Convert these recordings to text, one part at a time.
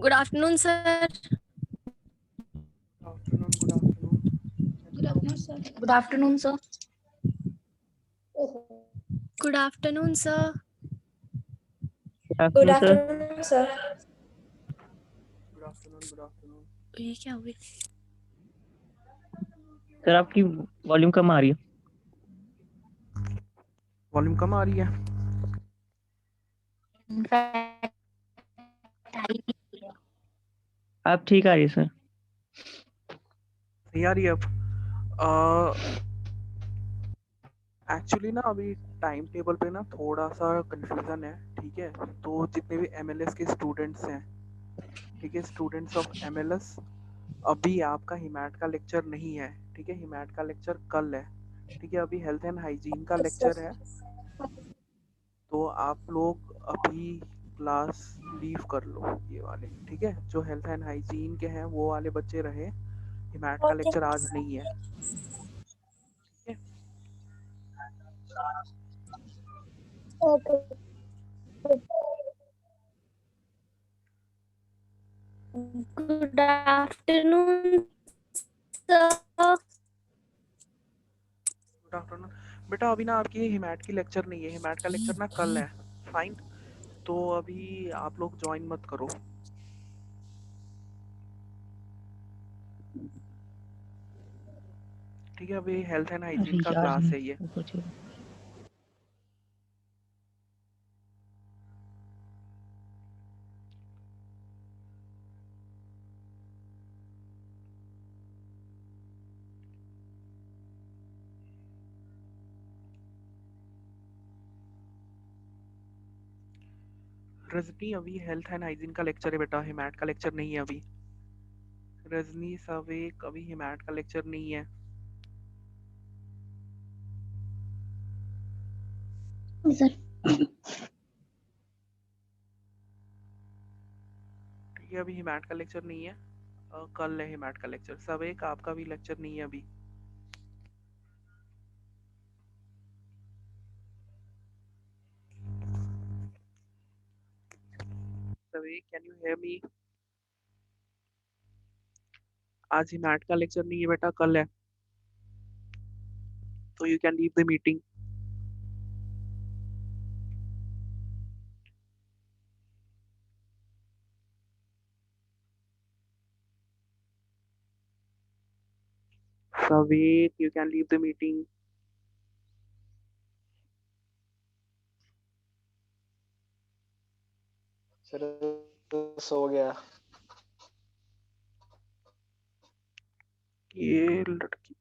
Good afternoon, sir. Afternoon, good afternoon. Good afternoon, sir. Good afternoon, sir. Good afternoon, sir. Good afternoon, sir. Good afternoon, good afternoon. ये क्या हुआ? Sir आपकी volume कम आ रही है। Volume कम आ रही है। आप ठीक आ रही है सर। सही आ रही है अब। एक्चुअली ना अभी टाइम टेबल पे ना थोड़ा सा कंफ्यूजन है, ठीक है। तो जितने भी एमएलएस के स्टूडेंट्स हैं, ठीक है, स्टूडेंट्स ऑफ एमएलएस, अभी आपका हिमैट का लेक्चर नहीं है, ठीक है। हिमैट का लेक्चर कल है, ठीक है। अभी हेल्थ एंड हाइजीन का लेक्चर है, तो आप लोग अभी क्लास लीव कर लो ये वाले, ठीक है। जो हेल्थ एंड हाइजीन के हैं वो वाले बच्चे रहे, हिमैट का लेक्चर आज नहीं है, ठीक है। Good afternoon, sir. Good afternoon बेटा। अभी ना आपकी हिमैट की लेक्चर नहीं है, हिमैट का लेक्चर ना कल है, फाइन। तो अभी आप लोग ज्वाइन मत करो, ठीक है। अभी हेल्थ एंड हाइजीन का रिचार्ज क्लास नहीं है ये। ऊपर चलो। रजनी अभी हेल्थ एंड हाइजीन का लेक्चर है बेटा, हिमैट का लेक्चर नहीं है अभी। रजनी सवेक अभी हिमैट का लेक्चर नहीं है, सर ठीक है। अभी हिमैट का लेक्चर नहीं है, कल है हिमैट का लेक्चर। सवेक आपका भी लेक्चर नहीं है अभी। सवेक कैन यू हेयर मी? आज हिमैट का लेक्चर नहीं है बेटा, कल है, तो you can leave the meeting. Savik, you can leave the meeting. Sir so गया। ये लड़की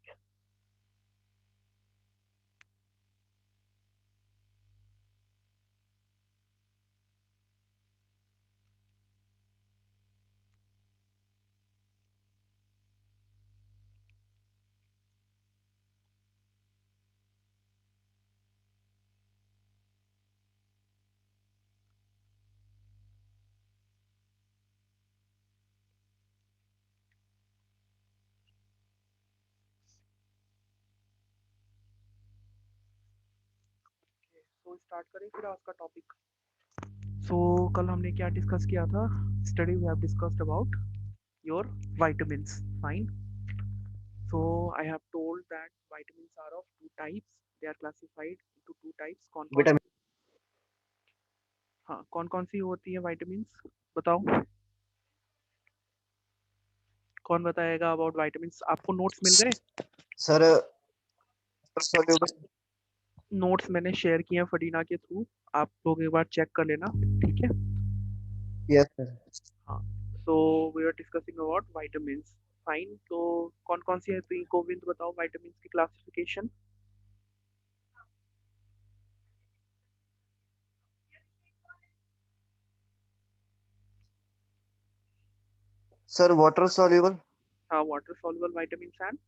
तो स्टार्ट करें फिर आज का टॉपिक। सो कल हमने क्या डिस्कस किया था? Study we have discussed about your vitamins, fine. So I have told that vitamins are of two types. They are classified into two types. कौन कौन? विटामिन हाँ, कौन कौन सी होती है vitamins? बताओ, कौन बताएगा अबाउट vitamins? आपको नोट्स मिल गए? सर soluble नोट्स मैंने शेयर किए हैं फडीना के थ्रू, आप लोग एक बार चेक कर लेना, ठीक है। Yes sir. हाँ, so we are discussing about vitamins, fine. तो कौन कौन सी है, तो गोविंद बताओ vitamins की क्लासिफिकेशन। सर वाटर soluble हाँ, वाटर soluble vitamins and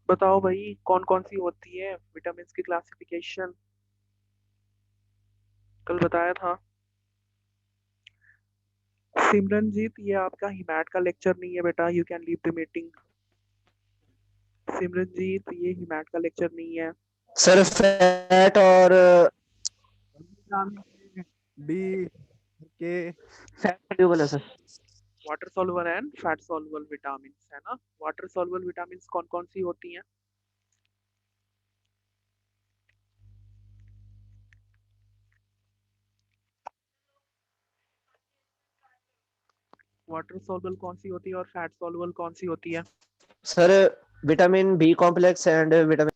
बताओ भाई कौन कौन सी होती है विटामिन की क्लासिफिकेशन, कल बताया था। सिमरनजीत ये आपका हिमैट का लेक्चर नहीं है बेटा, you can leave the meeting. Simranjeet ये हिमैट का लेक्चर नहीं है। सर फैट और बी के फैट सॉल्युबल है sir. Water soluble and fat soluble vitamin है ना। वाटर सॉल्युबल विटामिन कौन कौन सी होती हैं? वाटर सॉल्युबल कौन सी होती है और फैट सॉल्युबल कौन सी होती है? Sir vitamin B complex and vitamin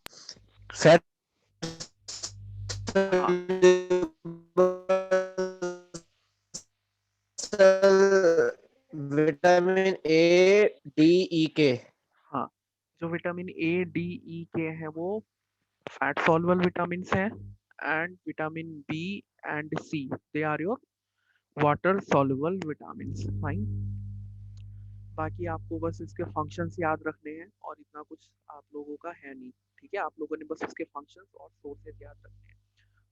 fat हाँ vitamin A D E K. हाँ, जो vitamin A D E K है वो फैट सॉल्युबल विटामिन हैं, and vitamin B and C they are your water soluble vitamin. Fine. बाकी आपको बस इसके फंक्शंस याद रखने हैं और इतना कुछ आप लोगों का है नहीं, ठीक है। आप लोगों ने बस इसके फंक्शंस और सोर्सेज याद रखने हैं।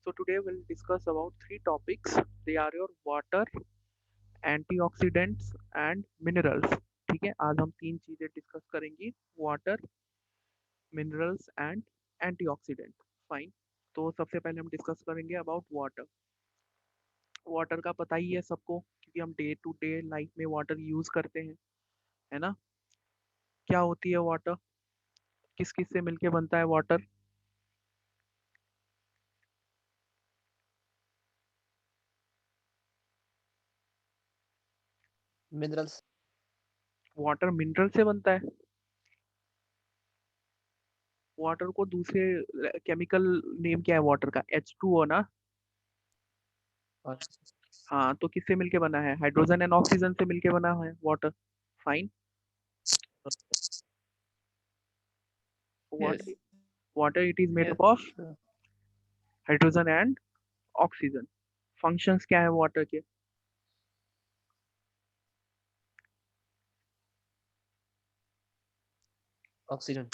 So today we'll discuss about three topics. They are your water, antioxidants and minerals. ठीक है, आज हम तीन चीजें डिस्कस करेंगे, water, minerals and antioxidant. Fine. तो सबसे पहले हम डिस्कस करेंगे अबाउट वाटर। वाटर का पता ही है सबको, क्योंकि हम डे टू डे लाइफ में वाटर यूज करते हैं, है ना। क्या होती है वाटर, किस किस से मिलके बनता है वाटर? मिनरल्स। वाटर मिनरल से बनता है। वाटर को दूसरे केमिकल नेम क्या है वाटर का? H2O ना। हाँ, तो किससे मिलके बना है? हाइड्रोजन एंड ऑक्सीजन से मिलके बना है water. Fine. Water, water it is made up of hydrogen and oxygen. Functions क्या है वाटर के? ऑक्सीजन।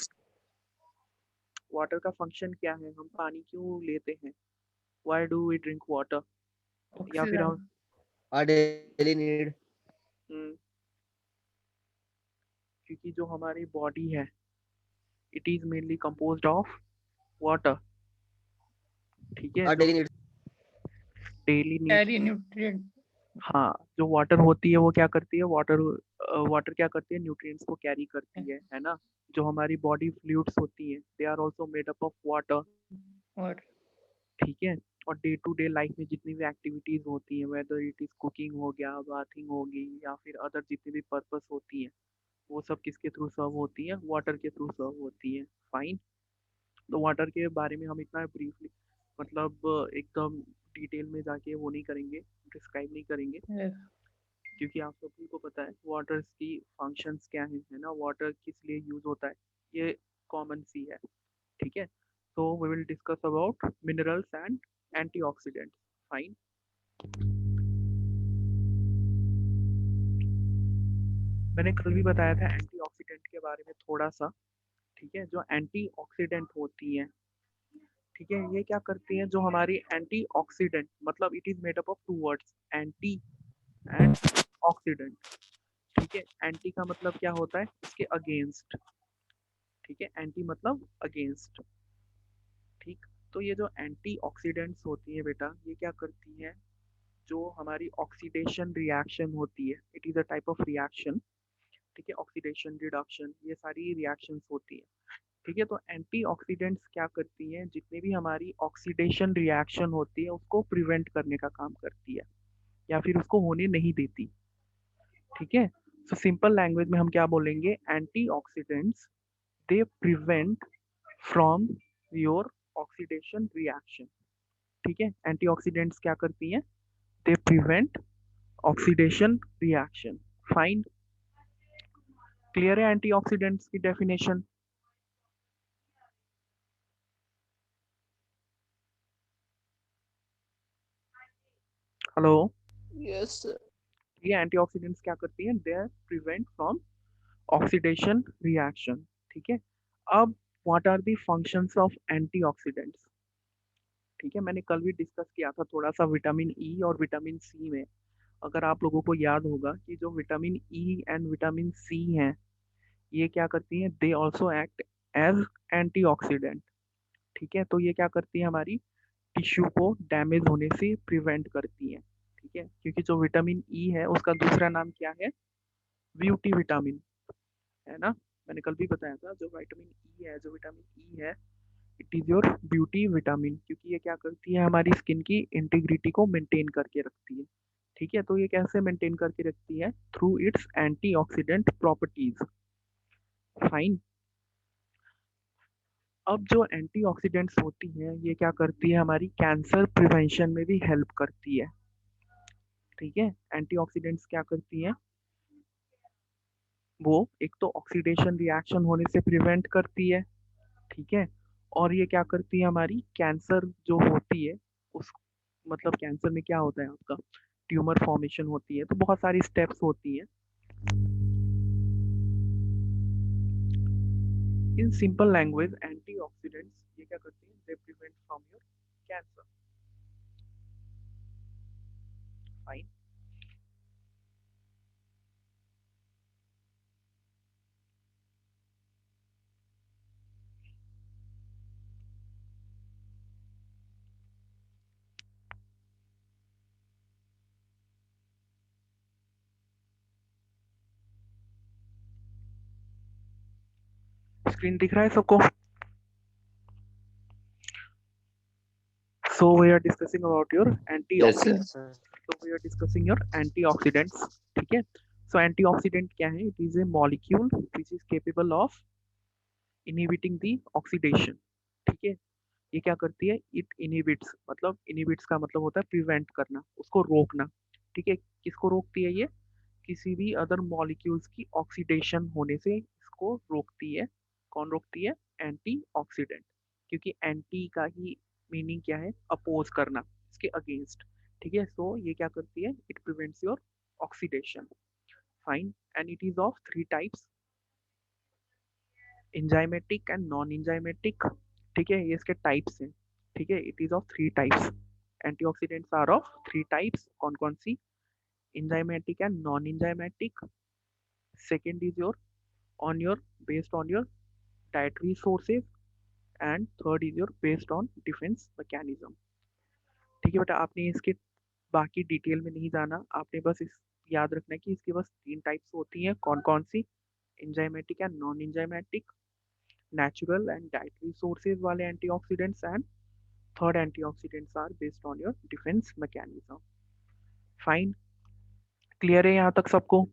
वाटर का फंक्शन क्या है? हम पानी क्यों लेते हैं? Why do we drink water? या फिर हम आवर डेली नीड। हम्म, क्योंकि जो हमारी बॉडी है it is mainly composed of water, ठीक है। आवर जो daily need. Daily need, nutrient. हाँ, जो वाटर होती है वो क्या करती है? वाटर वाटर क्या करती है? न्यूट्रिएंट्स को कैरी करती है ना। जो हमारी बॉडी फ्लूइड्स होती हैं they are also made up of water, और ठीक है। और डे टू डे लाइफ में जितनी भी एक्टिविटीज होती हैं, वेदर इट इज कुकिंग हो गया, बाथिंग होगी, या फिर अदर जितनी भी पर्पस होती हैं, वो सब किसके थ्रू सर्व होती है? वाटर के थ्रू सर्व होती है। फाइन। तो वाटर के बारे में हम इतना ब्रीफली, मतलब एकदम डिटेल में जाके वो नहीं करेंगे, डिस्क्राइब नहीं करेंगे, क्योंकि आप सभी को पता है वाटर की फंक्शंस क्या है ना। वाटर किस लिए यूज होता है ये कॉमन सी है, ठीक है। तो we will discuss about minerals and antioxidants. Fine. मैंने कल भी बताया था एंटीऑक्सीडेंट के बारे में थोड़ा सा, ठीक है। जो एंटीऑक्सीडेंट होती हैं, ठीक है, ये क्या करती हैं? जो हमारी एंटीऑक्सीडेंट, मतलब it is made up of two words, anti and oxidant, ठीक है। एंटी का मतलब क्या होता है? इसके अगेंस्ट, ठीक है। एंटी मतलब अगेंस्ट, ठीक। तो ये जो एंटीऑक्सीडेंट्स होती हैं बेटा, ये क्या करती हैं? जो हमारी ऑक्सीडेशन रिएक्शन होती है, it is a type of reaction, ठीक है। ऑक्सीडेशन, रिडक्शन, ये सारी रिएक्शंस होती है, ठीक है। तो एंटीऑक्सीडेंट्स क्या करती हैं? जितनी भी हमारी ऑक्सीडेशन रिएक्शन होती है उसको प्रिवेंट करने का काम करती है, या फिर उसको होने नहीं देती, ठीक है। सो सिंपल लैंग्वेज में हम क्या बोलेंगे? Antioxidants they prevent from your oxidation reaction, ठीक है। एंटीऑक्सीडेंट्स क्या करती हैं? They prevent oxidation reaction. Fine. Clear है एंटीऑक्सीडेंट्स की डेफिनेशन? हेलो। Yes sir. ये एंटीऑक्सीडेंट्स क्या करती हैं? They prevent from oxidation reaction, ठीक है। अब what are the functions of antioxidants. ठीक है, मैंने कल भी डिस्कस किया था थोड़ा सा विटामिन ई और विटामिन सी में। अगर आप लोगों को याद होगा कि जो vitamin E and vitamin C हैं, ये क्या करती हैं, they also act as antioxidant. ठीक है, तो ये क्या करती है, हमारी टिश्यू को डैमेज होने से प्रिवेंट करती है। ठीक है, क्योंकि जो विटामिन ई है उसका दूसरा नाम क्या है, ब्यूटी विटामिन, है ना। मैंने कल भी बताया था जो विटामिन ई है, जो विटामिन ई है, it is your beauty vitamin, क्योंकि ये क्या करती है, हमारी स्किन की इंटीग्रिटी को मेंटेन करके रखती है। ठीक है, तो ये कैसे मेंटेन करके रखती है, through it's antioxidant properties. Fine. अब जो एंटीऑक्सीडेंट्स होती हैं, ये क्या करती है, हमारी कैंसर प्रिवेंशन में भी हेल्प करती है। ठीक है, एंटीऑक्सीडेंट्स क्या करती हैं, वो एक तो ऑक्सीडेशन रिएक्शन होने से प्रिवेंट करती है। ठीक है, और ये क्या करती है, हमारी कैंसर जो होती है उस, मतलब कैंसर में क्या होता है, आपका ट्यूमर फॉर्मेशन होती है, तो बहुत सारी स्टेप्स होती है। इन सिंपल लैंग्वेज, एंटीऑक्सीडेंट्स ये क्या करती हैं, they prevent from your cancer. Fine. Screen दिख रहा है सबको? So we are discussing about your antioxidants. So we are discussing your antioxidants. ठीक है, so antioxidant क्या है, it is a molecule which is capable of inhibiting the oxidation. ठीक है, ये क्या करती है, it inhibits, मतलब inhibits का मतलब होता है प्रिवेंट करना, उसको रोकना। ठीक है, किसको रोकती है ये, किसी भी अदर मॉलिक्यूल्स की ऑक्सीडेशन होने से इसको रोकती है। कौन रोकती है, एंटीऑक्सीडेंट, क्योंकि एंटी का ही मीनिंग क्या है, अपोज करना, इसके अगेंस्ट। ठीक है, सो ये क्या करती है, it prevents your oxidation. Fine, and it is of 3 types, enzymatic and non enzymatic. ठीक है, ये इसके टाइप्स हैं। ठीक है, it is of 3 types, antioxidants are of 3 types. कौन कौन सी, enzymatic and non-enzymatic. Second is your on your based on your dietary sources, and third is your based on defense mechanism. ठीक है बेटा, आपने इसके बाकी डिटेल में नहीं जाना, आपने बस इस याद रखना है कि इसके बस 3 टाइप्स होती हैं। कौन कौन सी, enzymatic and non enzymatic, natural and dietary sources वाले antioxidants, and third antioxidants are based on your defence mechanism. Fine, clear है यहाँ तक सबको?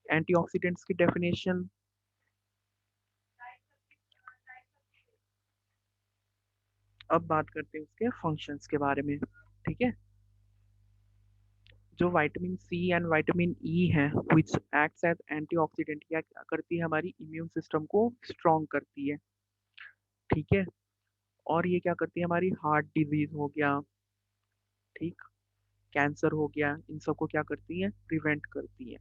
एंटीऑक्सीडेंट्स की डेफिनेशन, अब बात करते हैं उसके फंक्शंस के बारे में। ठीक है, जो vitamin C and vitamin E है, व्हिच एक्ट्स एज एंटीऑक्सीडेंट, क्या करती है, हमारी इम्यून सिस्टम को स्ट्रॉन्ग करती है। ठीक है, और ये क्या करती है, हमारी हार्ट डिजीज हो गया, ठीक, कैंसर हो गया, इन सबको क्या करती है, प्रिवेंट करती है।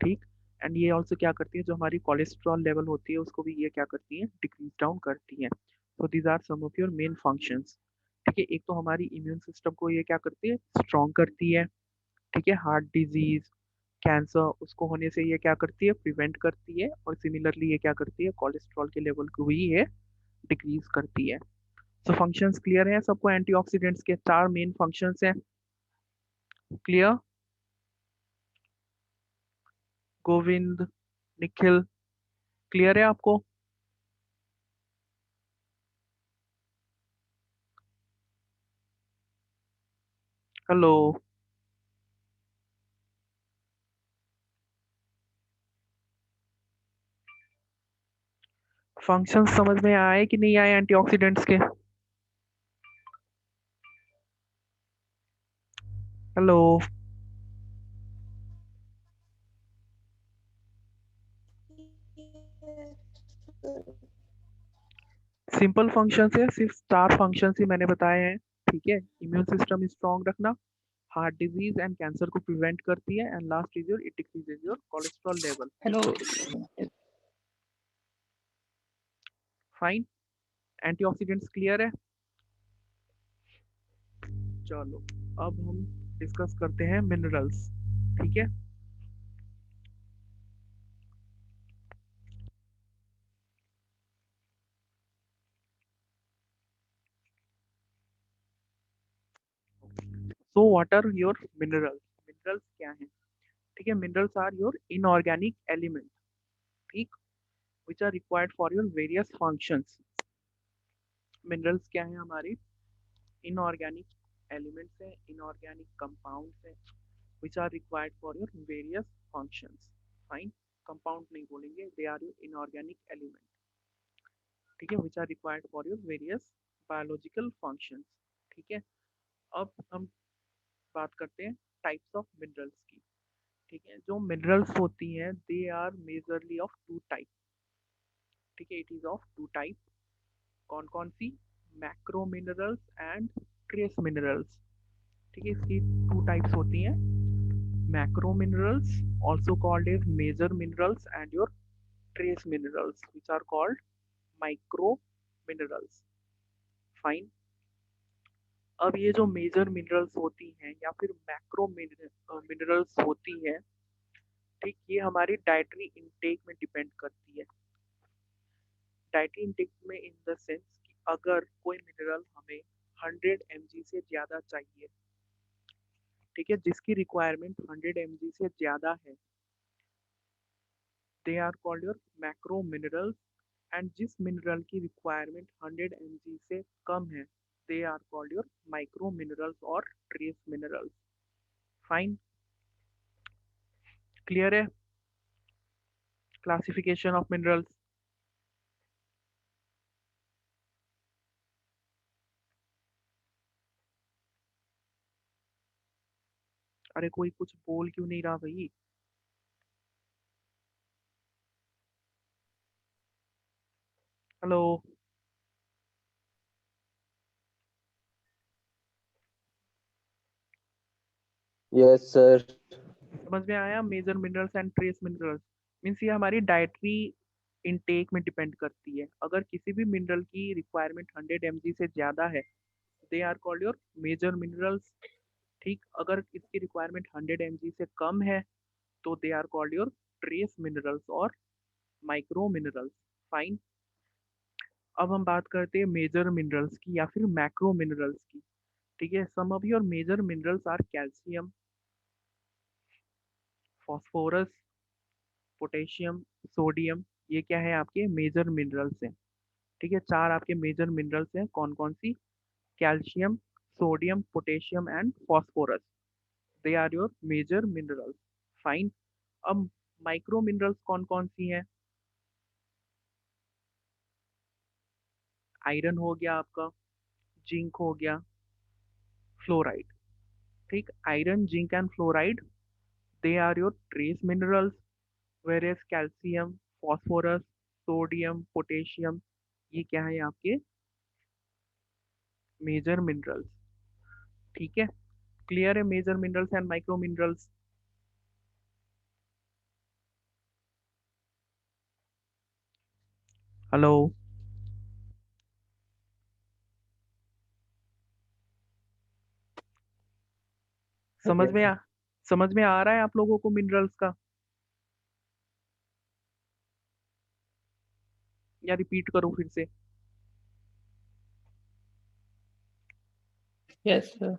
ठीक, एंड ये ऑल्सो क्या करती है, जो हमारी कोलेस्ट्रॉल लेवल होती है उसको भी ये क्या करती है, डिक्रीज डाउन करती है। So these are some of your main functions. ठीक है, एक तो हमारी इम्यून सिस्टम को ये क्या करती है, स्ट्रॉन्ग करती है। ठीक है, हार्ट डिजीज, कैंसर, उसको होने से ये क्या करती है, प्रिवेंट करती है। और सिमिलरली ये क्या करती है, कोलेस्ट्रॉल के लेवल को भी ये डिक्रीज करती है। सो फंक्शंस क्लियर है सबको, एंटीऑक्सीडेंट्स के 4 मेन फंक्शंस हैं। क्लियर, गोविंद, निखिल, क्लियर है आपको? हेलो, फंक्शन समझ में आए कि नहीं आए एंटीऑक्सीडेंट्स के? हेलो, सिंपल फंक्शन है, सिर्फ 4 फंक्शन ही मैंने बताए हैं। ठीक है, इम्यून सिस्टम स्ट्रॉन्ग रखना, हार्ट डिजीज एंड कैंसर को प्रिवेंट करती है, and last is your it decreases your cholesterol level. Hello fine, antioxidants clear है। चलो अब हम डिस्कस करते हैं मिनरल्स, ठीक है। So what are your minerals? Minerals क्या हैं? ठीक है, minerals are your inorganic element, ठीक, which are required for your various functions. Minerals क्या है? हमारे इनऑर्गेनिक एलिमेंट्स हैं, इनऑर्गेनिक कंपाउंड्स हैं, विच are required for your various फंक्शंस। फाइन, कंपाउंड नहीं बोलेंगे, they are your inorganic element, ठीक है, which are required for your various biological functions, ठीक है। अब हम बात करते हैं टाइप्स ऑफ मिनरल्स की, ठीक है। जो मिनरल्स होती हैं they are majorly of two type, ठीक है, it is of two type. कौन कौन सी? Macro minerals and trace minerals, ठीक है, इसकी टू टाइप्स होती हैं। Macro minerals also called as major minerals and your trace minerals which are called micro minerals. Fine, अब ये जो मेजर मिनरल्स होती हैं या फिर मैक्रो मिनरल्स होती हैं, ठीक, ये हमारी डाइटरी इनटेक में डिपेंड करती है। डाइटरी इनटेक में इन द सेंस कि अगर कोई मिनरल हमें 100 mg से ज़्यादा चाहिए, ठीक है, जिसकी रिक्वायरमेंट 100 mg से ज़्यादा है, they are called your macro minerals. And जिस मिनरल की रिक्वायरमेंट 100 mg से कम है, they are called your micro minerals और ट्रेस मिनरल्स। फाइन, क्लियर है क्लासिफिकेशन ऑफ मिनरल्स? अरे कोई कुछ बोल क्यों नहीं रहा भाई? Hello, Yes, sir. समझ में आया? Major minerals and trace minerals means ये हमारी डाइटरी इनटेक में डिपेंड करती है। अगर किसी भी मिनरल की रिक्वायरमेंट 100 mg से ज़्यादा है, they are called your major minerals, ठीक। अगर इसकी रिक्वायरमेंट 100 mg से कम है तो they are called your trace minerals और माइक्रो मिनरल्स। फाइन, अब हम बात करते हैं मेजर मिनरल्स की या फिर मैक्रो मिनरल्स की, ठीक है। Some of your major minerals are calcium, phosphorus, potassium, sodium, ये क्या है? आपके मेजर मिनरल्स हैं, ठीक है। चार आपके मेजर मिनरल्स हैं, कौन कौन सी? Calcium, sodium, potassium and phosphorus, they are your major minerals. Fine, अब माइक्रो मिनरल्स कौन कौन सी हैं? आयरन हो गया आपका, जिंक हो गया, फ्लोराइड, ठीक। Iron, zinc and fluoride, they are your trace minerals, various calcium, phosphorus, sodium, potassium, ये क्या है? आपके मेजर मिनरल्स, ठीक है। क्लियर है major minerals and micro minerals? Hello, समझ में आ रहा है आप लोगों को मिनरल्स का, या रिपीट करूं फिर से? Yes sir.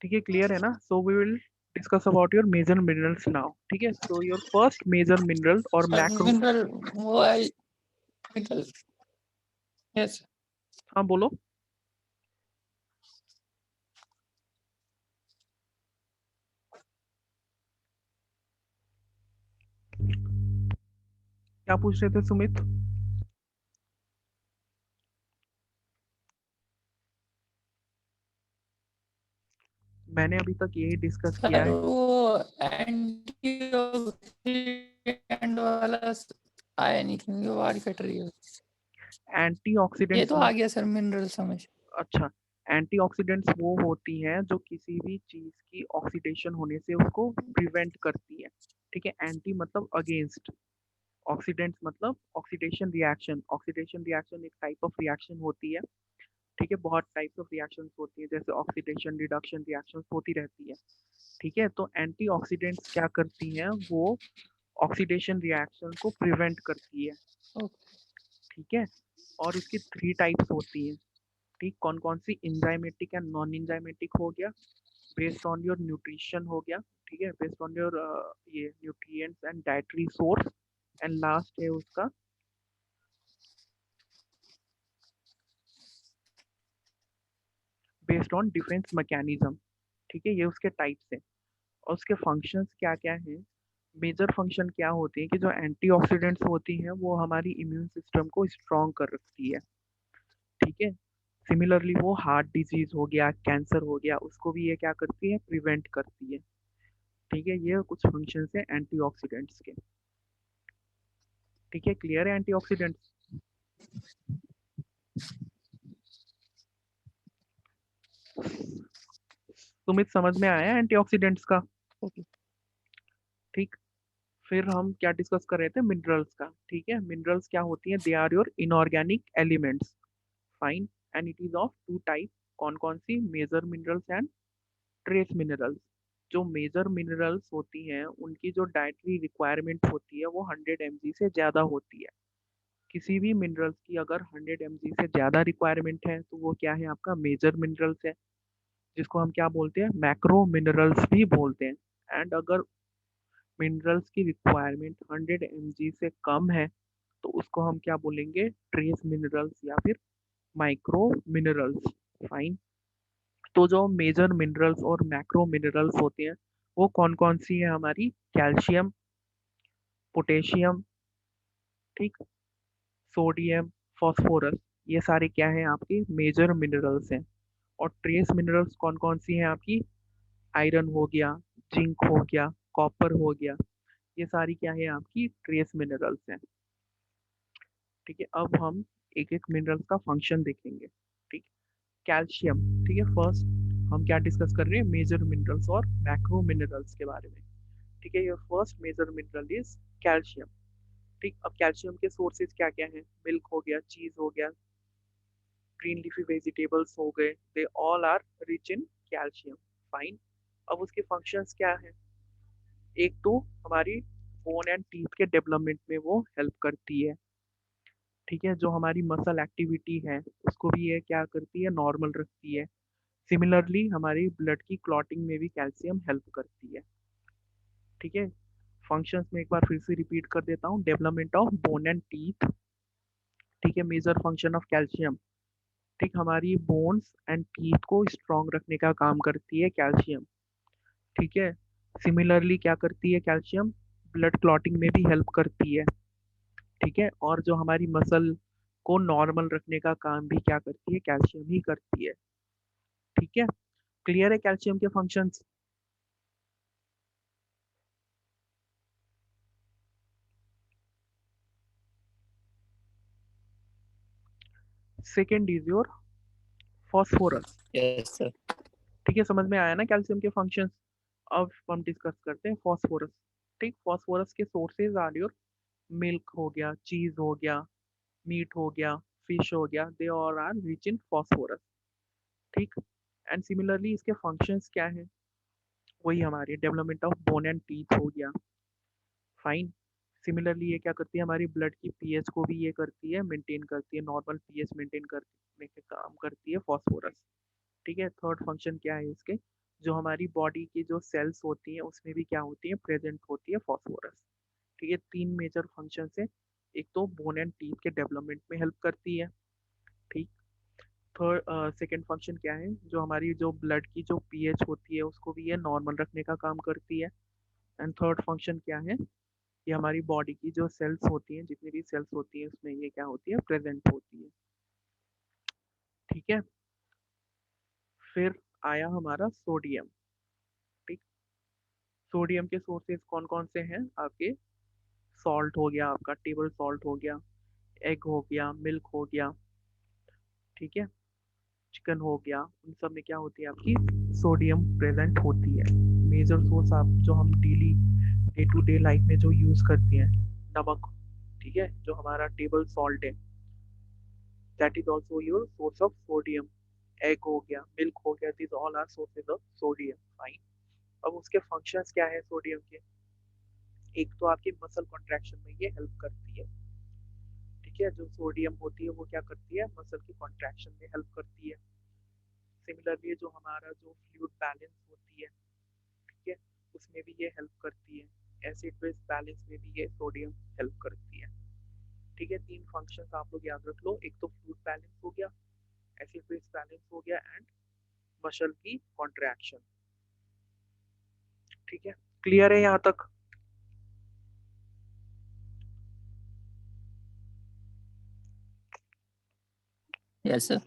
ठीक है, क्लियर है ना? So we will discuss about your major minerals now, ठीक है। So your first major mineral और मैक्रो, मिनरल वो है मिनरल। यस हाँ बोलो। क्या पूछ रहे थे सुमित? मैंने अभी तक यही डिस्कस किया सर, है। वो एंटीऑक्सीडेंट वाला आया नहीं क्योंकि आवाज कट रही है। ये एंटीऑक्सीडेंट्स तो आ गया सर, मिनरल समझ। अच्छा, एंटीऑक्सीडेंट्स वो होती हैं जो किसी भी चीज की ऑक्सीडेशन होने से उसको प्रिवेंट करती है। ठीक है, एंटी मतलब अगेंस्ट, ऑक्सीडेंट्स मतलब ऑक्सीडेशन रिएक्शन। ऑक्सीडेशन रिएक्शन एक टाइप ऑफ रिएक्शन होती है। ठीक है, बहुत टाइप्स ऑफ रिएक्शंस होती है, जैसे ऑक्सीडेशन रिडक्शन रिएक्शंस होती रहती है। ठीक है, तो एंटीऑक्सीडेंट्स क्या करती हैं, वो ऑक्सीडेशन रिएक्शन को प्रिवेंट करती है। ठीक है, और इसकी 3 टाइप्स होती हैं। ठीक, कौन कौन सी? इंजाइमेटिक एंड नॉन इंजाइमेटिक हो गया, बेस्ड ऑन योर न्यूट्रिशन हो गया, ठीक है, बेस्ड ऑन योर ये nutrients and dietary source, and last है उसका बेस्ड ऑन डिफेंस मैकेनिज्म। ठीक है, ये उसके टाइप्स हैं। और उसके फंक्शंस क्या क्या हैं, मेजर फंक्शन क्या होते हैं कि जो एंटीऑक्सीडेंट्स होती हैं वो हमारी इम्यून सिस्टम को स्ट्रॉन्ग कर रखती है। ठीक है, सिमिलरली वो हार्ट डिजीज हो गया, कैंसर हो गया, उसको भी ये क्या करती है, प्रिवेंट करती है। ठीक है, ये कुछ फंक्शंस हैं एंटीऑक्सीडेंट्स के। ठीक है, क्लियर है एंटीऑक्सीडेंट्स? सुमित, समझ में आया एंटीऑक्सीडेंट्स का? ठीक, फिर हम क्या डिस्कस कर रहे थे, मिनरल्स का। ठीक है, मिनरल्स क्या होती हैं, they are your inorganic elements. Fine, and it is of 2 type. कौन कौन सी? Major minerals and trace minerals. जो मेजर मिनरल्स होती हैं उनकी जो डाइटरी रिक्वायरमेंट होती है वो 100 mg से ज़्यादा होती है। किसी भी मिनरल्स की अगर 100 mg से ज़्यादा रिक्वायरमेंट है तो वो क्या है, आपका मेजर मिनरल्स है, जिसको हम क्या बोलते हैं, मैक्रो मिनरल्स भी बोलते हैं। एंड अगर मिनरल्स की रिक्वायरमेंट 100 mg से कम है तो उसको हम क्या बोलेंगे, ट्रेस मिनरल्स या फिर माइक्रो मिनरल्स। फाइन, तो जो मेजर मिनरल्स और मैक्रो मिनरल्स होते हैं वो कौन कौन सी है हमारी, कैल्शियम, पोटेशियम, ठीक, सोडियम, फास्फोरस, ये सारे क्या हैं आपके मेजर मिनरल्स हैं। और ट्रेस मिनरल्स कौन कौन सी हैं आपकी, आयरन हो गया, जिंक हो गया, कॉपर हो गया, ये सारी क्या है आपकी ट्रेस मिनरल्स हैं। ठीक है, अब हम एक एक मिनरल्स का फंक्शन देखेंगे। ठीक, कैल्शियम। ठीक है, फर्स्ट हम क्या डिस्कस कर रहे हैं, मेजर मिनरल्स और मैक्रो मिनरल्स के बारे में। ठीक है, ये first major mineral is calcium. ठीक, अब कैल्शियम के सोर्सेज क्या क्या हैं, मिल्क हो गया, चीज हो गया, ग्रीन लीफी वेजिटेबल्स हो गए, they all are rich in calcium. Fine, अब उसके फंक्शंस क्या हैं, एक तो हमारी बोन एंड टीथ के डेवलपमेंट में वो हेल्प करती है। ठीक है, जो हमारी मसल एक्टिविटी है उसको भी ये क्या करती है, नॉर्मल रखती है। सिमिलरली हमारी ब्लड की क्लॉटिंग में भी कैल्शियम हेल्प करती है। ठीक है, फंक्शंस में एक बार फिर से रिपीट कर देता हूँ, development of bone and teeth. ठीक है, मेजर फंक्शन ऑफ कैल्शियम। ठीक, हमारी बोन्स एंड टीथ को स्ट्रॉन्ग रखने का काम करती है कैल्शियम। ठीक है, सिमिलरली क्या करती है कैल्शियम, ब्लड क्लॉटिंग में भी हेल्प करती है। ठीक है, और जो हमारी मसल को नॉर्मल रखने का काम भी क्या करती है, कैल्शियम ही करती है। ठीक है, क्लियर है कैल्शियम के functions? Second is your phosphorus. Yes, sir. ठीक है, समझ में आया ना कैल्शियम के फंक्शंस? अब हम डिस्कस करते हैं फॉस्फोरस। ठीक, फॉस्फोरस के सोर्सेज आर योर मिल्क हो गया, चीज हो गया, मीट हो गया, फिश हो गया, they all are rich in phosphorus. ठीक, एंड सिमिलरली इसके फंक्शंस क्या हैं, वही हमारी development of bone and teeth हो गया। फाइन, सिमिलरली ये क्या करती है, हमारी ब्लड की पीएच को भी ये करती है, मेंटेन करती है, नॉर्मल पीएच मेंटेन करने के काम करती है फॉस्फोरस। ठीक है, थर्ड फंक्शन क्या है इसके, जो हमारी बॉडी की जो सेल्स होती हैं उसमें भी क्या होती है, प्रेजेंट होती है फॉस्फोरस। ठीक है, 3 मेजर फंक्शन है, एक तो बोन एंड टीथ के डेवलपमेंट में हेल्प करती है। ठीक, थर्ड सेकेंड फंक्शन क्या है, जो हमारी जो ब्लड की जो पीएच होती है उसको भी ये नॉर्मल रखने का काम करती है। एंड थर्ड फंक्शन क्या है, ये हमारी बॉडी की जो सेल्स होती हैं, जितनी भी सेल्स होती हैं उसमें ये क्या होती है, प्रेजेंट होती है। ठीक है, फिर आया हमारा सोडियम। ठीक, सोडियम के सोर्सेज कौन कौन से हैं आपके, सॉल्ट हो गया आपका, टेबल सॉल्ट हो गया, एग हो गया, मिल्क हो गया। ठीक है, चिकन हो गया, उन सब में क्या होती है आपकी सोडियम प्रेजेंट होती है। मेजर सोर्स आप जो हम daily day to day life में जो यूज करते हैं, नमक, ठीक है, जो हमारा टेबल सॉल्ट है, that is also your source of sodium. Egg हो गया, मिल्क हो गया, this all are sources of sodium. Fine. अब उसके फंक्शंस क्या है सोडियम के? एक तो आपकी मसल कॉन्ट्रैक्शन में ये हेल्प करती है, ठीक है, जो सोडियम होती है वो क्या करती है, मसल की कॉन्ट्रैक्शन में हेल्प करती है। सिमिलरली जो हमारा जो फ्लूइड बैलेंस होती है, ठीक है, उसमें भी ये हेल्प करती है। एसिड बेस बैलेंस में भी ये सोडियम हेल्प करती है, ठीक है। तीन फंक्शंस आप लोग याद रख लो, एक तो फ्लूइड बैलेंस हो गया, एसिड बेस बैलेंस हो गया, एंड मसल की कॉन्ट्रैक्शन, ठीक है। क्लियर है यहाँ तक? Yes, sir.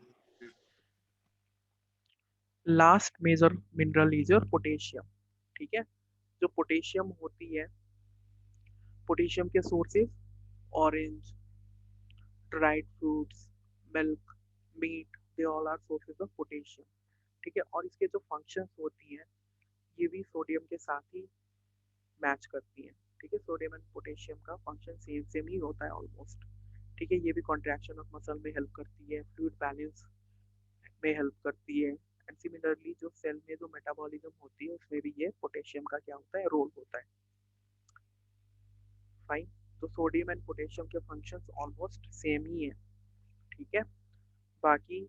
Last major mineral is your potassium, ठीक है। जो पोटेशियम होती है, पोटेशियम के sources orange, dried fruits, milk, meat, they all are sources of potassium, ठीक है। और इसके जो फंक्शंस होती हैं ये भी सोडियम के साथ ही मैच करती है, ठीक है। सोडियम एंड पोटेशियम का फंक्शन सेम सेम ही होता है ऑलमोस्ट, ठीक है। ये भी कॉन्ट्रैक्शन ऑफ मसल में हेल्प करती है, फ्लूइड बैलेंस में हेल्प करती है, एंड सिमिलरली जो सेल में जो मेटाबॉलिज्म होती है उसमें भी ये पोटेशियम का क्या होता है, रोल होता है। फाइन। तो सोडियम एंड पोटेशियम के फंक्शंस ऑलमोस्ट सेम ही है, ठीक है। बाकी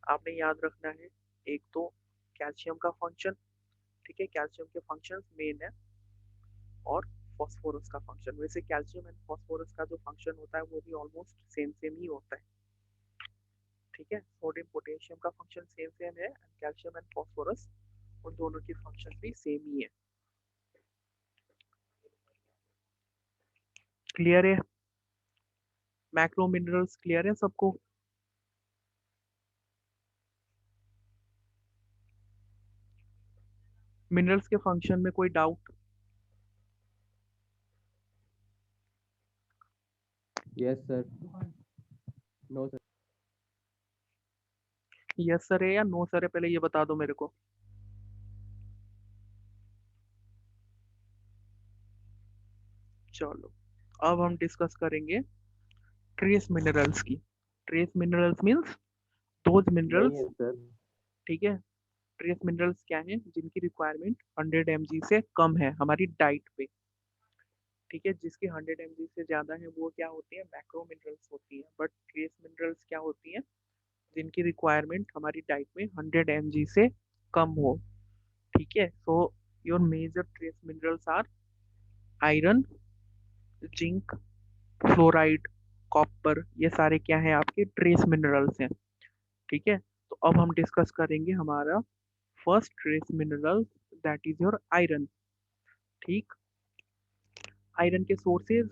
आपने याद रखना है, एक तो कैल्शियम का फंक्शन, ठीक है, कैल्शियम के फंक्शंस मेन है, और फॉस्फोरस का फंक्शन। वैसे कैल्शियम एंड फॉस्फोरस का जो फंक्शन होता है वो भी ऑलमोस्ट सेम सेम ही होता है, ठीक है। सोडियम पोटेशियम का फंक्शन सेम सेम है, एंड कैल्शियम एंड फॉस्फोरस उन दोनों की फंक्शन भी सेम ही है। क्लियर है? मैक्रो मिनरल्स क्लियर है सबको? मिनरल्स के फंक्शन में कोई doubt? Yes, sir. No, sir. Yes sir है या नो सर है, पहले ये बता दो मेरे को। चलो, अब हम डिस्कस करेंगे ट्रेस मिनरल्स की। ट्रेस मिनरल्स मींस दोज नहीं मिनरल्स, है सर। ठीक है। ट्रेस मिनरल्स क्या हैं, जिनकी रिक्वायरमेंट 100 mg से कम है हमारी डाइट पे, ठीक है। जिसकी 100 mg से ज्यादा है वो क्या होती है, मैक्रो मिनरल्स होती है। बट ट्रेस मिनरल्स क्या होती है, जिनकी रिक्वायरमेंट हमारी डाइट में 100 mg से कम हो, ठीक है। So your major trace minerals are iron, zinc, fluoride, copper, ये सारे क्या है आपके ट्रेस मिनरल्स हैं, ठीक है। तो अब हम डिस्कस करेंगे हमारा first trace mineral, that is your iron, ठीक। आयरन के सोर्सेज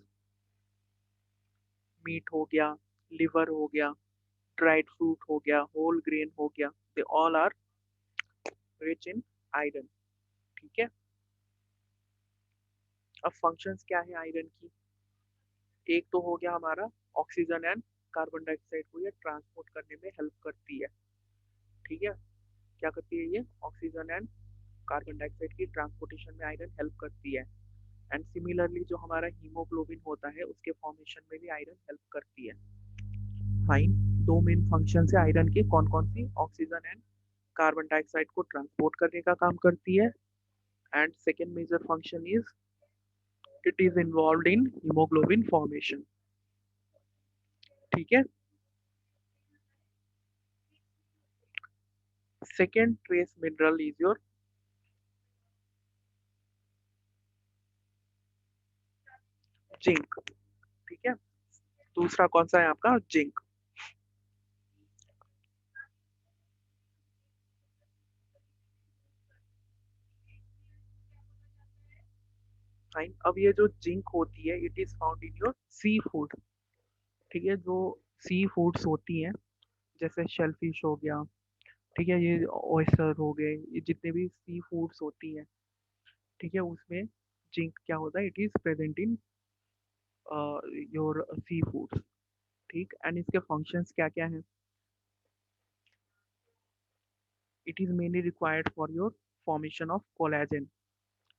मीट हो गया, लिवर हो गया, ड्राइड फ्रूट हो गया, होल ग्रेन हो गया, they all are rich in iron, ठीक है। अब फंक्शंस क्या है आयरन की? एक तो हो गया हमारा ऑक्सीजन एंड कार्बन डाइऑक्साइड को ये ट्रांसपोर्ट करने में हेल्प करती है, ठीक है। क्या करती है ये? ऑक्सीजन एंड कार्बन डाइऑक्साइड की ट्रांसपोर्टेशन में आयरन हेल्प करती है। एंड सिमिलरली जो हमारा हीमोग्लोबिन होता है उसके फॉर्मेशन में भी आयरन हेल्प करती है। फाइन। दो मेन फंक्शन है आयरन के, कौन कौन सी? ऑक्सीजन एंड कार्बन डाइऑक्साइड को ट्रांसपोर्ट करने का काम करती है, and second major function is it is involve in haemoglobin formation, ठीक है। Second trace mineral is your zinc, ठीक है। दूसरा कौन सा है आपका? जिंक। फाइन। अब ये जो जिंक होती है it is found in your sea food, ठीक है। जो सी फूड्स होती हैं जैसे शेलफिश हो गया, ठीक है, ये ऑयस्टर हो गए, ये जितने भी सी फूड्स होती हैं, ठीक है, उसमें जिंक क्या होता है, it is present in your sea foods, ठीक। एंड इसके फंक्शंस क्या क्या हैं? It is mainly required for your formation of collagen.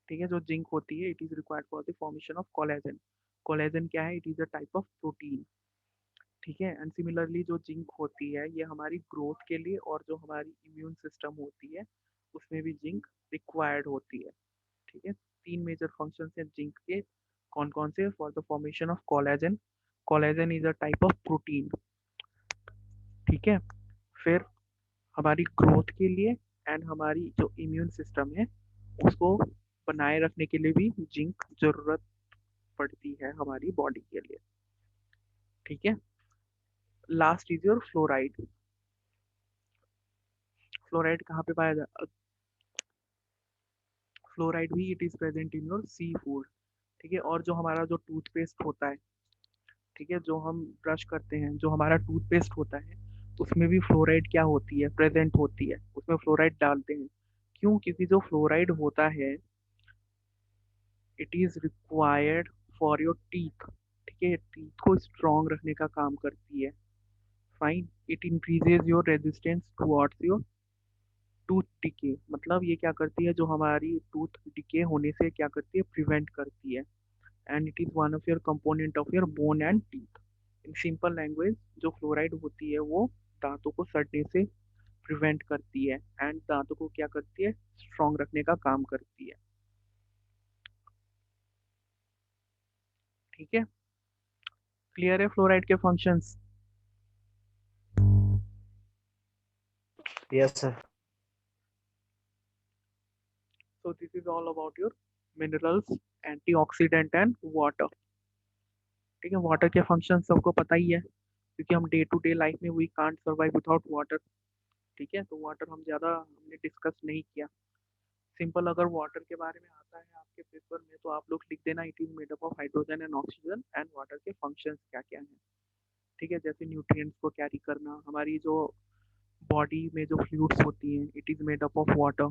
ठीक है, जो जिंक होती है it is required for the formation of collagen. Collagen क्या है? It is a type of protein. ठीक है, एंड सिमिलरली जो जिंक होती है ये हमारी ग्रोथ के लिए और जो हमारी इम्यून सिस्टम होती है उसमें भी जिंक रिक्वायर्ड होती है। ठीक है, तीन मेजर फंक्शन है जिंक के। कौन कौन से? For the formation of collagen. Collagen is a type of protein. ठीक है, फिर हमारी ग्रोथ के लिए एंड हमारी जो इम्यून सिस्टम है उसको बनाए रखने के लिए भी जिंक जरूरत पड़ती है हमारी बॉडी के लिए। ठीक है, last is your fluoride. Fluoride कहाँ पे पाया जाता? फ्लोराइड भी it is present in your sea food. ठीक है, और जो हमारा जो टूथपेस्ट होता है, ठीक है, जो हम ब्रश करते हैं, जो हमारा टूथपेस्ट होता है उसमें भी फ्लोराइड क्या होती है? प्रेजेंट होती है, उसमें फ्लोराइड डालते हैं। क्यों? क्योंकि जो फ्लोराइड होता है it is required for your teeth. ठीक है, टीथ को स्ट्रॉन्ग रखने का काम करती है। Fine, it increases your resistance towards your tooth decay. मतलब ये क्या करती है? जो हमारी टूथ डिके होने से क्या करती है? प्रिवेंट करती है। And it is one of your component of your bone and teeth. In simple language जो फ्लोराइड होती है वो दांतों को सड़ने से प्रिवेंट करती है एंड दांतों को क्या करती है? स्ट्रॉन्ग रखने का काम करती है। ठीक है, क्लियर है फ्लोराइड के functions? Yes, sir. So this is all about your minerals, antioxidant and water. ठीक है, वाटर के फंक्शन सबको पता ही है क्योंकि हम डे टू डे लाइफ में we can't survive without water. ठीक है, तो वाटर हमने डिस्कस नहीं किया। सिंपल अगर वाटर के बारे में आता है आपके पेपर में तो आप लोग लिख देना it is made up of hydrogen and oxygen and water के फंक्शंस क्या क्या हैं। ठीक है, जैसे न्यूट्रिएंट्स को कैरी करना, हमारी जो बॉडी में जो फ्लूइड्स होती हैं it is made up of water.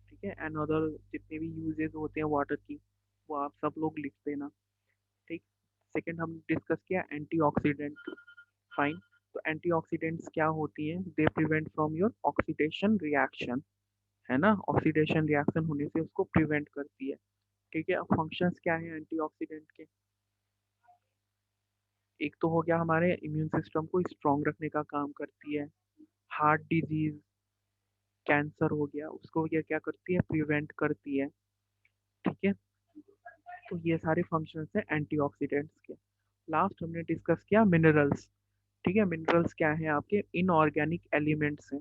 ठीक है, एंड अदर जितने भी यूजेस होते हैं वाटर की वो आप सब लोग लिख देना। ठीक, सेकंड हम डिस्कस किया एंटीऑक्सीडेंट। फाइन, तो एंटीऑक्सीडेंट्स क्या होती हैं? They prevent from your oxidation reaction, है ना? ऑक्सीडेशन रिएक्शन होने से उसको प्रिवेंट करती है। ठीक है, अब फंक्शंस क्या है एंटीऑक्सीडेंट के? एक तो हो गया हमारे इम्यून सिस्टम को स्ट्रॉन्ग रखने का काम करती है। हार्ट डिजीज, कैंसर हो गया, उसको ये क्या करती है? प्रिवेंट करती है। ठीक है, तो ये सारे फंक्शंस हैं एंटीऑक्सीडेंट्स के। लास्ट हमने डिस्कस किया मिनरल्स। ठीक है, मिनरल्स क्या है? आपके इनऑर्गेनिक एलिमेंट्स हैं।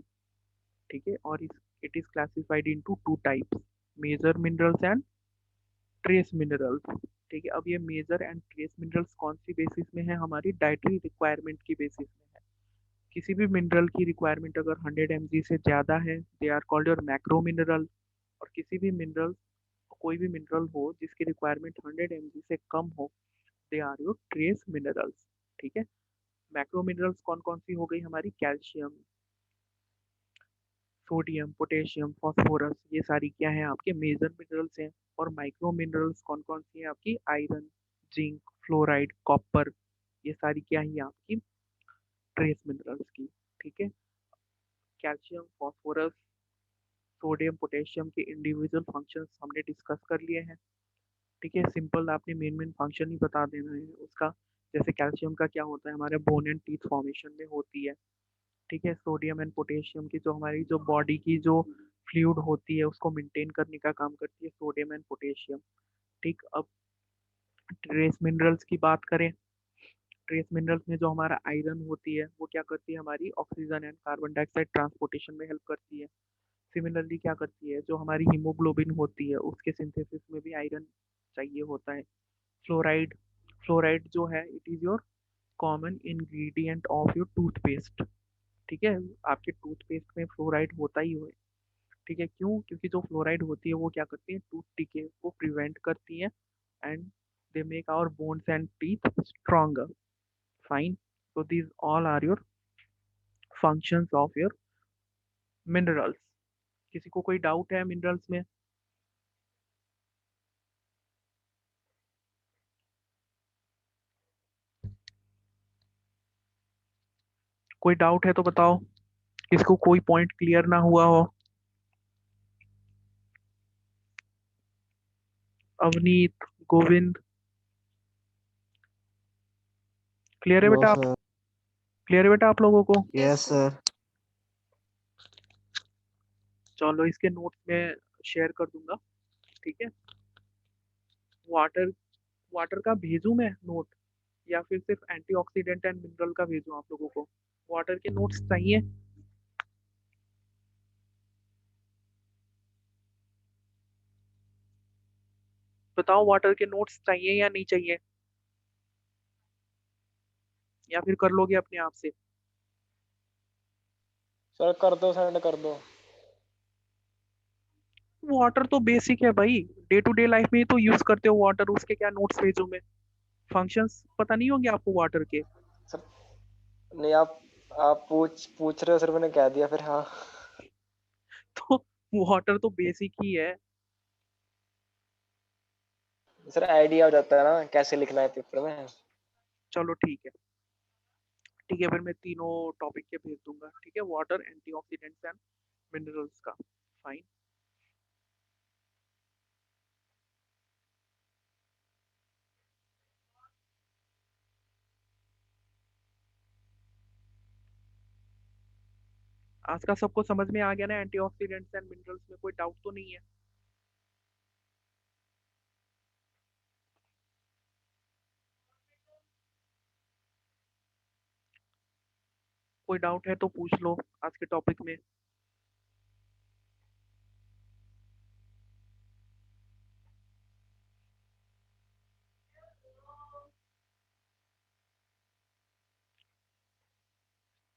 ठीक है, और it is classified into two types, major minerals and trace minerals. ठीक है, अब ये मेजर एंड ट्रेस मिनरल्स कौन सी बेसिस में है? हमारी डाइटरी रिक्वायरमेंट की बेसिस में है। किसी भी मिनरल की रिक्वायरमेंट अगर 100 mg से ज़्यादा है they are called your macro mineral. और किसी भी मिनरल, कोई भी मिनरल हो जिसकी रिक्वायरमेंट 100 mg से कम हो they are your trace minerals. ठीक है, मैक्रो मिनरल्स कौन कौन सी हो गई? हमारी कैल्शियम, सोडियम, पोटेशियम, फास्फोरस, ये सारी क्या है? आपके मेजर मिनरल्स हैं। और माइक्रो मिनरल्स कौन कौन सी है? आपकी आयरन, जिंक, फ्लोराइड, कॉपर, ये सारी क्या है आपकी? ट्रेस मिनरल्स की। ठीक है, कैल्शियम, फास्फोरस, सोडियम, पोटेशियम के इंडिविजुअल फंक्शंस हमने डिस्कस कर लिए हैं। ठीक है, सिंपल आपने मेन मेन फंक्शन ही बता देना है उसका। जैसे कैल्शियम का क्या होता है? हमारे बोन एंड टीथ फॉर्मेशन में होती है। ठीक है, सोडियम एंड पोटेशियम की जो हमारी जो बॉडी की जो फ्लूइड होती है उसको मेंटेन करने का काम करती है सोडियम एंड पोटेशियम। ठीक, अब ट्रेस मिनरल्स की बात करें, ट्रेस मिनरल्स में जो हमारा आयरन होती है वो क्या करती है? हमारी oxygen and carbon dioxide transportation में हेल्प करती है। सिमिलरली क्या करती है? जो हमारी हीमोग्लोबिन होती है उसके सिंथेसिस में भी आयरन चाहिए होता है। फ्लोराइड, फ्लोराइड जो है it is your common ingredient of your toothpaste. ठीक है, आपके टूथपेस्ट में फ्लोराइड होता ही है। ठीक है, क्यों? क्योंकि जो फ्लोराइड होती है वो क्या करती है? टूथ डिके को प्रिवेंट करती है and they make our bones and teeth stronger. Fine, so these all are your functions of your minerals. किसी को कोई डाउट है मिनरल्स में? कोई डाउट है तो बताओ, किसको कोई पॉइंट क्लियर ना हुआ हो? अवनीत, गोविंद, क्लियर है नो बेटा आप? सर। क्लियर है बेटा आप लोगों को? Yes sir. चलो इसके नोट्स में शेयर कर दूंगा, ठीक है। वाटर वाटर का भेजूं मैं नोट, या फिर सिर्फ एंटीऑक्सीडेंट एंड मिनरल का भेजूं आप लोगों को? वाटर के नोट्स चाहिए? बताओ, वाटर के नोट्स चाहिए या नहीं चाहिए, या फिर कर लोगे अपने आप से? सर कर दो, सेंड कर दो। वाटर तो बेसिक है भाई, डे टू डे लाइफ में ही तो यूज करते हो वाटर, उसके क्या नोट्स भेजूं मैं? फंक्शंस पता नहीं होंगे आपको वाटर के? सर नहीं, आप पूछ रहे हो सर, मैंने कह दिया फिर हाँ। तो वाटर तो बेसिक ही है। सर आइडिया हो जाता है ना कैसे लिखना है पेपर में। चलो ठीक है, ठीक है, फिर मैं तीनों टॉपिक के भेज दूंगा, ठीक है, वाटर, एंटीऑक्सीडेंट्स एंड मिनरल्स का। फाइन। आज का सबको समझ में आ गया ना? एंटीऑक्सीडेंट्स एंड मिनरल्स में कोई डाउट तो नहीं है? कोई डाउट है तो पूछ लो आज के टॉपिक में।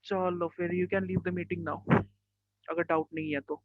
चलो फिर you can leave the meeting now, अगर डाउट नहीं है तो।